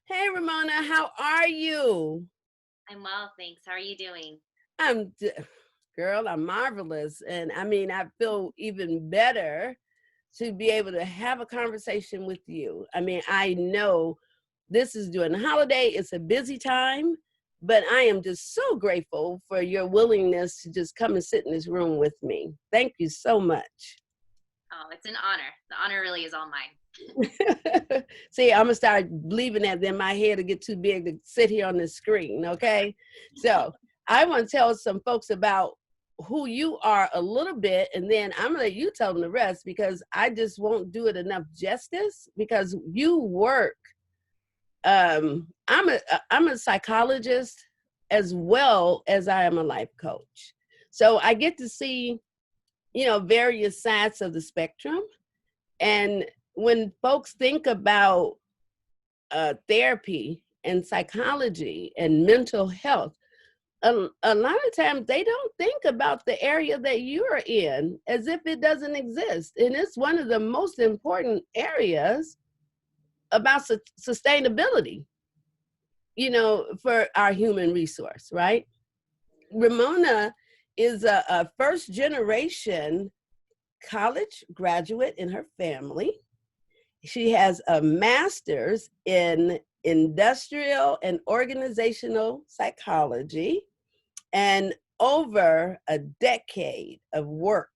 Hey, Ramona, how are you? I'm well, thanks. How are you doing? I'm, d- Girl, I'm marvelous. And I mean, I feel even better to be able to have a conversation with you. I mean, I know this is during the holiday, it's a busy time, but I am just so grateful for your willingness to just come and sit in this room with me. Thank you so much. Oh, it's an honor. The honor really is all mine. See, I'm gonna start believing that then my head will get too big to sit here on the screen. Okay, so I want to tell some folks about who you are a little bit, and then I'm gonna let you tell them the rest because I just won't do it enough justice because you work. I'm a psychologist as well as I am a life coach, so I get to see various sides of the spectrum. And when folks think about therapy and psychology and mental health, a lot of times they don't think about the area that you're in as if it doesn't exist. And it's one of the most important areas about sustainability, for our human resource, right? Ramona is a first generation college graduate in her family. She has a master's in industrial and organizational psychology and over a decade of work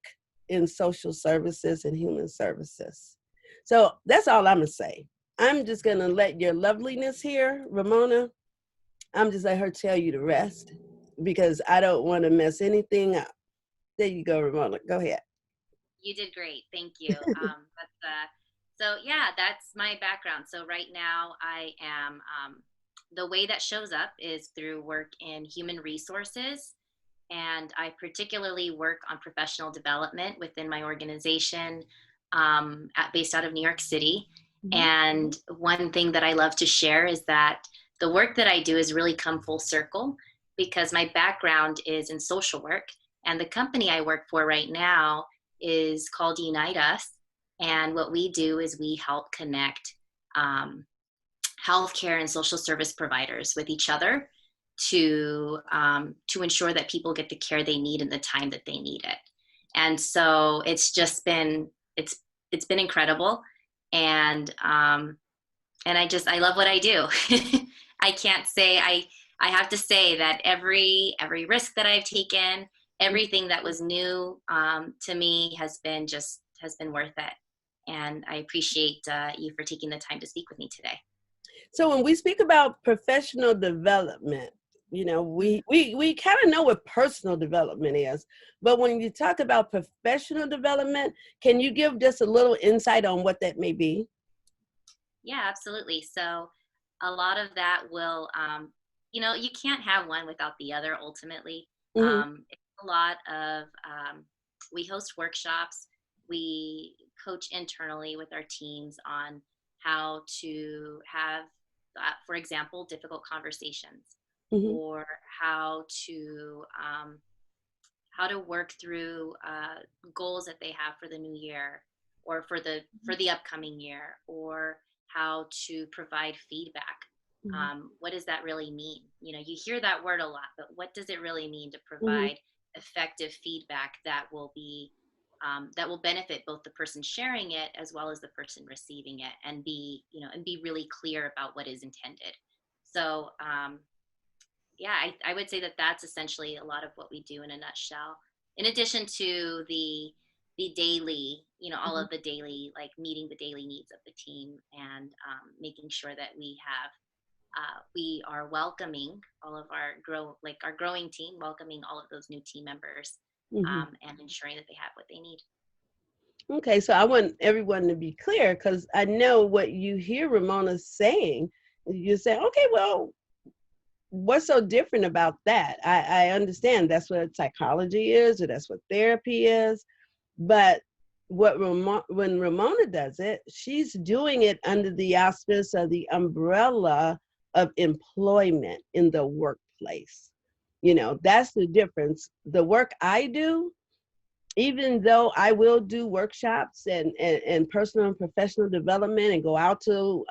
in social services and human services. So that's all I'm going to say. I'm just going to let your loveliness here, Ramona, I'm just let her tell you the rest because I don't want to mess anything up. There you go, Ramona. Go ahead. You did great. Thank you. That's my background. So right now I am, the way that shows up is through work in human resources. And I particularly work on professional development within my organization, based out of New York City. Mhm. And one thing that I love to share is that the work that I do has really come full circle because my background is in social work. And the company I work for right now is called Unite Us. And what we do is we help connect um, healthcare and social service providers with each other to ensure that people get the care they need in the time that they need it. And so it's been incredible, and I love what I do. I can't say I have to say that every risk that I've taken, everything that was new to me has been worth it. And I appreciate you for taking the time to speak with me today. So when we speak about professional development, Mhm. we kind of know what personal development is, but when you talk about professional development, can you give just a little insight on what that may be? Yeah, absolutely. So a lot of that will, you can't have one without the other ultimately. Hmm. It's a lot of, we host workshops, we coach internally with our teams on how to have, for example, difficult conversations, Hmm. or how to, how to work through goals that they have for the new year or for the upcoming year, or how to provide feedback. Hmm. What does that really mean? You hear that word a lot, but what does it really mean to Hmm. provide effective feedback that will benefit both the person sharing it as well as the person receiving it, and be really clear about what is intended. So yeah, I would say that that's essentially a lot of what we do in a nutshell. In addition to the daily, all Hmm. of the daily, like meeting the daily needs of the team, and making sure that we are welcoming all of our growing team, welcoming all of those new team members, Hmm. and ensuring that they have what they need. Okay, so I want everyone to be clear because I know what you hear Ramona saying. You say, okay, well, what's so different about that? I understand that's what psychology is, or that's what therapy is, but when Ramona does it, she's doing it under the auspice of the umbrella of employment in the workplace. That's the difference. The work I do even though I will do workshops and personal and professional development and go out to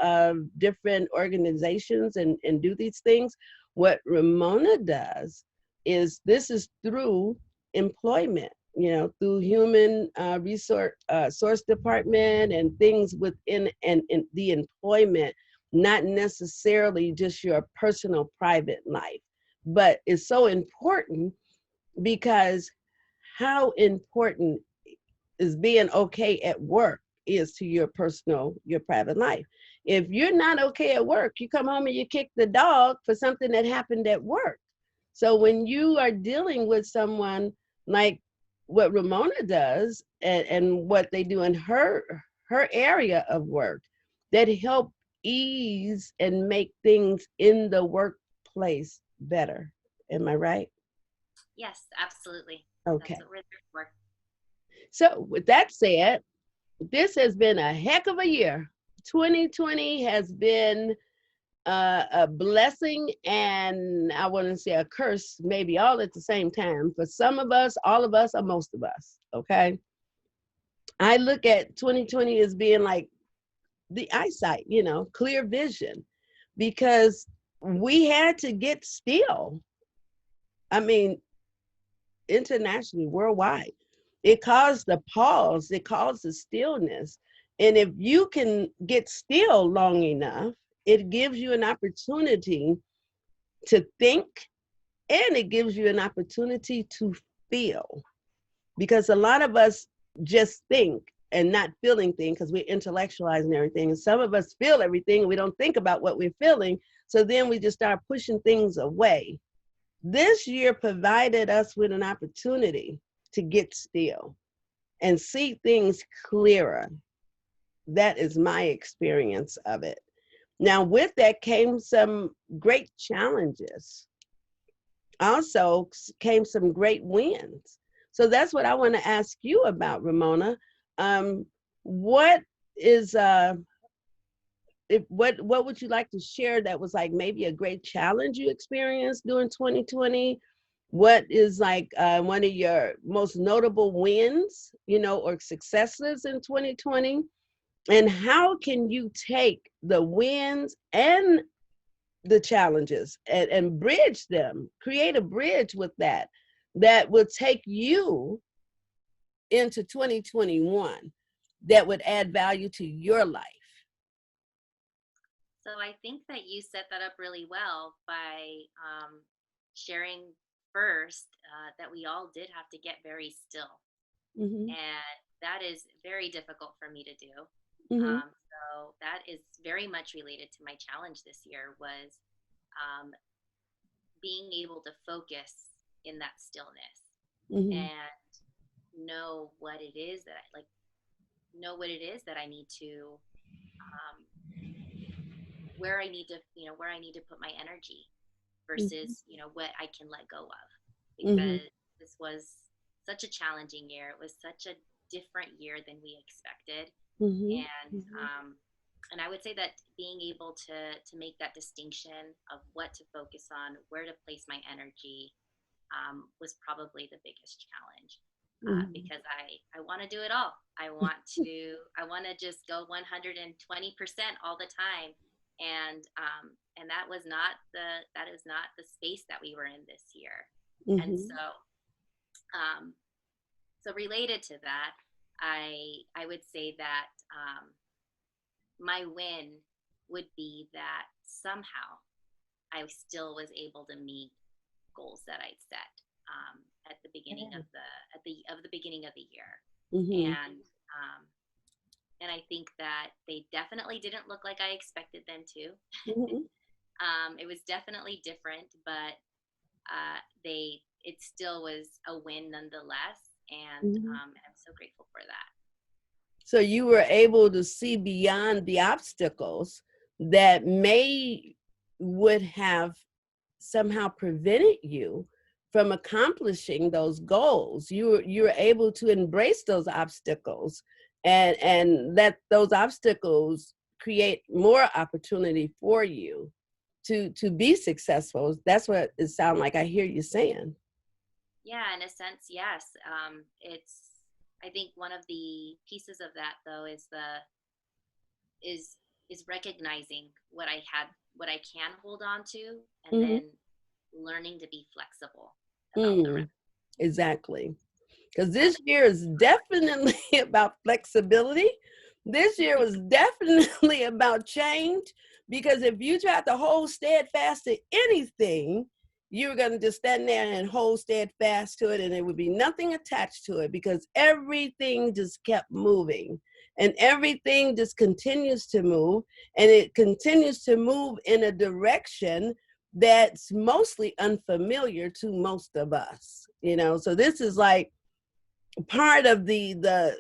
different organizations and do these things, what Ramona does is this is through employment, you know, through human resource source department and things within and the employment, not necessarily just your personal private life. But it's so important because how important is being okay at work is to your personal, your private life. If you're not okay at work, you come home and you kick the dog for something that happened at work. So when you are dealing with someone like what Ramona does and what they do in her area of work, that help ease and make things in the workplace better. Am I right? Yes, absolutely. That's Okay. what we're there for. So with that said, this has been a heck of a year. 2020 has been a blessing and I want to say a curse, maybe all at the same time. For some of us, all of us, or most of us. Okay. I look at 2020 as being like the eyesight, you know, clear vision, because we had to get still. I mean, internationally, worldwide. It caused a pause, it caused a stillness. And if you can get still long enough, it gives you an opportunity to think and it gives you an opportunity to feel. Because a lot of us just think and not feeling things because we're intellectualizing everything. And some of us feel everything and we don't think about what we're feeling. So then we just start pushing things away. This year provided us with an opportunity to get still and see things clearer. That is my experience of it. Now, with that came some great challenges. Also came some great wins. So that's what I want to ask you about, Ramona. What is if what would you like to share that was like maybe a great challenge you experienced during 2020? What is like one of your most notable wins, you know, or successes in 2020? And how can you take the wins and the challenges and bridge them, create a bridge with that that will take you into 2021 that would add value to your life? So I think that you set that up really well by sharing first that we all did have to get very still. Mm-hmm. And that is very difficult for me to do. Mm-hmm. So that is very much related to my challenge this year was um, being able to focus in that stillness Mm-hmm. and know what it is that know what it is that I need to um, where I need to where I need to put my energy Mm-hmm. versus what I can let go of, Mm-hmm. because this was such a challenging year. It was such a different year than we expected, Mm-hmm. and I would say that being able to make that distinction of what to focus on, where to place my energy, was probably the biggest challenge. Mm-hmm. Because I want to do it all. I want to just go 120% all the time, and that is not the space that we were in this year. And Mm-hmm. um, so related to that, I would say that my win would be that somehow I still was able to meet goals that I'd set at the beginning Yeah. of the beginning of the year, Mm-hmm. and and I think that they definitely didn't look like I expected them to. Mm-hmm. It was definitely different, but they it still was a win nonetheless, Mm-hmm. and I'm so grateful for that. So you were able to see beyond the obstacles that may would have somehow prevented you from accomplishing those goals. You were able to embrace those obstacles and let those obstacles create more opportunity for you to be successful. That's what it sounds like I hear you saying. Yeah, in a sense, yes. It's I think one of the pieces of that though is is recognizing what I can hold on to, and Mm-hmm. then learning to be flexible about the rest. Mm, exactly. Because And this year is definitely about flexibility. This year was definitely about change. Because if you tried to hold steadfast to anything, you were going to just stand there and hold steadfast to it, and there would be nothing attached to it because everything just kept moving. And everything just continues to move, and it continues to move in a direction that's mostly unfamiliar to most of us. So this is like part of the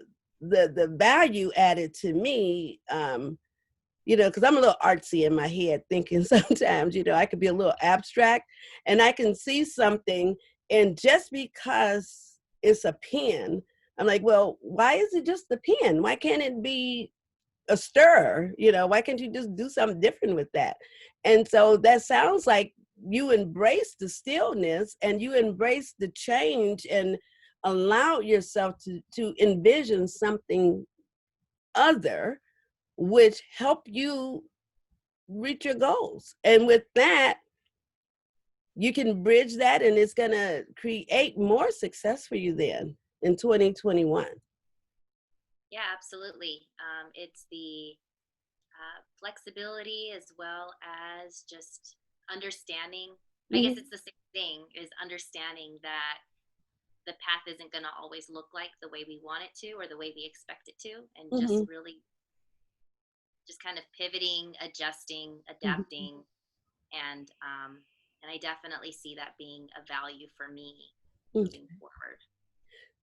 value added to me, because I'm a little artsy in my head thinking sometimes, I could be a little abstract and I can see something, and just because it's a pen, I'm like, well, why is it just a pen? Why can't it be a stir? Why can't you just do something different with that? And so that sounds like you embrace the stillness and you embrace the change and allow yourself to envision something other, which help you reach your goals. And with that, you can bridge that, and it's going to create more success for you then in 2021. yeah, absolutely. It's the flexibility as well as just understanding. I guess Mm-hmm. it's the same thing, is understanding that the path isn't going to always look like the way we want it to or the way we expect it to, and just Mm-hmm. really just kind of pivoting, adjusting, Mm-hmm. adapting, and I definitely see that being a value for me Okay. moving forward.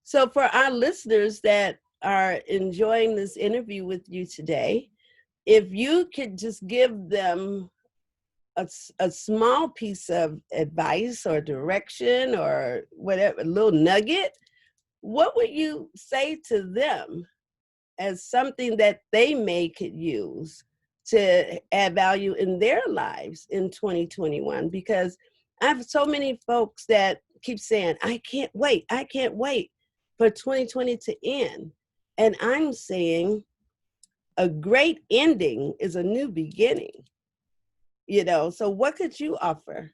So for our listeners that are enjoying this interview with you today, if you could just give them a small piece of advice or direction or whatever, a little nugget, what would you say to them as something that they may could use to add value in their lives in 2021? Because I have so many folks that keep saying, I can't wait for 2020 to end. And I'm saying a great ending is a new beginning, so what could you offer?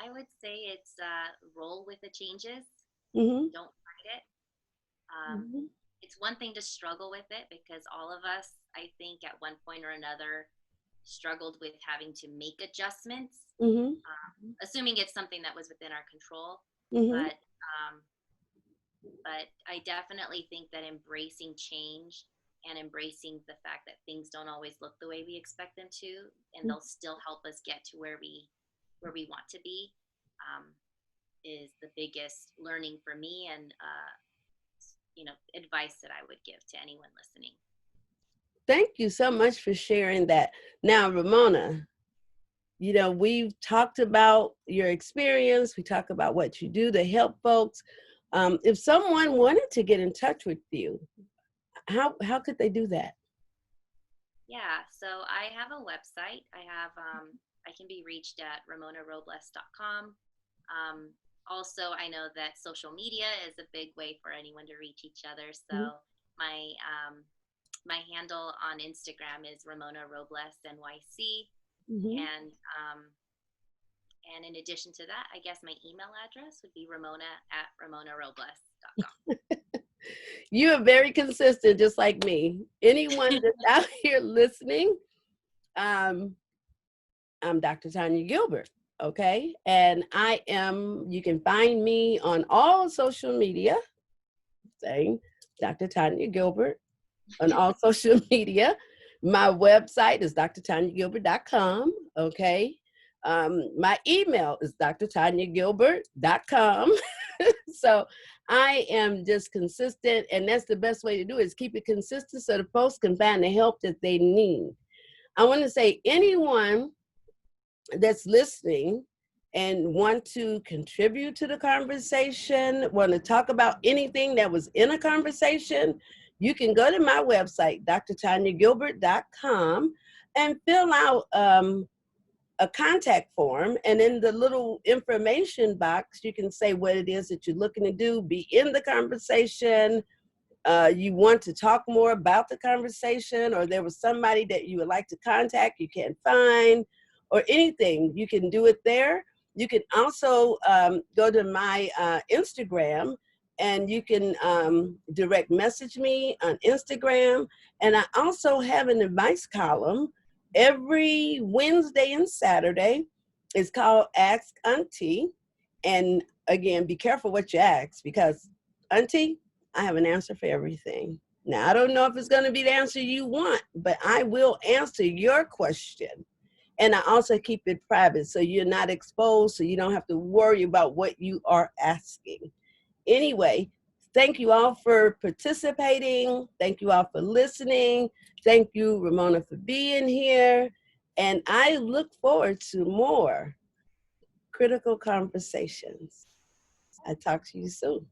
I would say it's roll with the changes. Mm-hmm. Don't fight it. Um, Mm-hmm. it's one thing to struggle with it because all of us, I think, at one point or another, struggled with having to make adjustments, Mm-hmm. assuming it's something that was within our control. Mm-hmm. Um, but I definitely think that embracing change and embracing the fact that things don't always look the way we expect them to, and they'll still help us get to where we want to be, um, is the biggest learning for me, and advice that I would give to anyone listening. Thank you so much for sharing that. Now, Ramona, we've talked about your experience. We talk about what you do to help folks. If someone wanted to get in touch with you, how could they do that? Yeah, so I have a website. I can be reached at ramonarobles.com. Um, Also, I know that social media is a big way for anyone to reach each other. Mm-hmm. So my handle on Instagram is Ramona Robles NYC, Mm-hmm. and and in addition to that, I guess my email address would be ramonarobles.com. You are very consistent, just like me. Anyone that's out here listening, um, I'm Dr. Tanya Gilbert, okay? And you can find me on all social media, saying Dr. Tanya Gilbert on all social media. My website is drtanyagilbert.com, okay? My email is drtanyagilbert.com. So I am just consistent, and that's the best way to do it, is keep it consistent so the folks can find the help that they need. I want to say anyone that's listening and want to contribute to the conversation, want to talk about anything that was in a conversation, you can go to my website, drtanyagilbert.com, and fill out a contact form, and in the little information box, you can say what it is that you're looking to do, be in the conversation, you want to talk more about the conversation, or there was somebody that you would like to contact you can't find, or anything, you can do it there. You can also go to my Instagram, and you can direct message me on Instagram. And I also have an advice column every Wednesday and Saturday. It's called Ask Auntie. And again, be careful what you ask, because Auntie, I have an answer for everything. Now, I don't know if it's going to be the answer you want, but I will answer your question. And I also keep it private so you're not exposed, so you don't have to worry about what you are asking. Anyway, thank you all for participating. Thank you all for listening. Thank you, Ramona, for being here. And I look forward to more critical conversations. I'll talk to you soon.